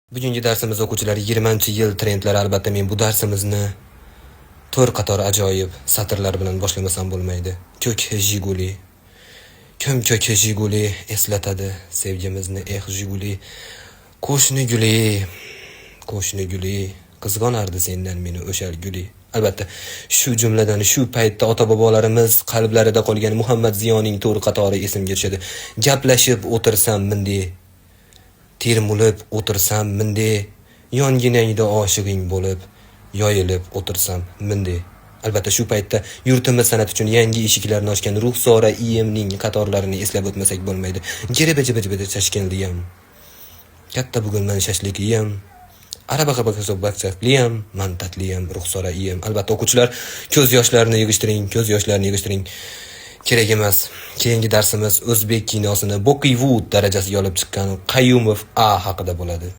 Bugungi darsimiz o'quvchilari 20-yil trendlari. Albatta men bu darsimizni to'rt qator ajoyib satrlar bilan boshlamasam bo'lmaydi. Ko'k Jiguli. Kim ko'k Jiguli eslatadi sevgimizni, Jiguli. Qo'shni guli, qizg'onardi sendan meni o'shal guli. Albatta, shu jumladan shu paytda ota-bobolarimiz qalblarida qolgan Muhammad Ziyoning to'rt qatori esimga tushadi. Gaplashib o'tirsam mindi, termulib o'tirsam mindi, yonginangda oshig'ing bo'lib, yoyilib o'tirsam mindi. Albatta shu paytda yurtimiz san'at uchun yangi eshiklarni ochgan Ruxsora iyemning qatorlarini eslab o'tmasak bo'lmaydi. Jiriba tashkilliyam. Katta bugun men shashlikliyam. Arabaqa bakchakliyam, mantatliyam Ruxsora iyem. Albatta o'quvchilar ko'z yoshlarini yig'ishtiring. Kerak emas. Keyingi darsimiz o'zbek kinosini Bollivud darajasiga olib chiqqan Qayumov A haqida bo'ladi.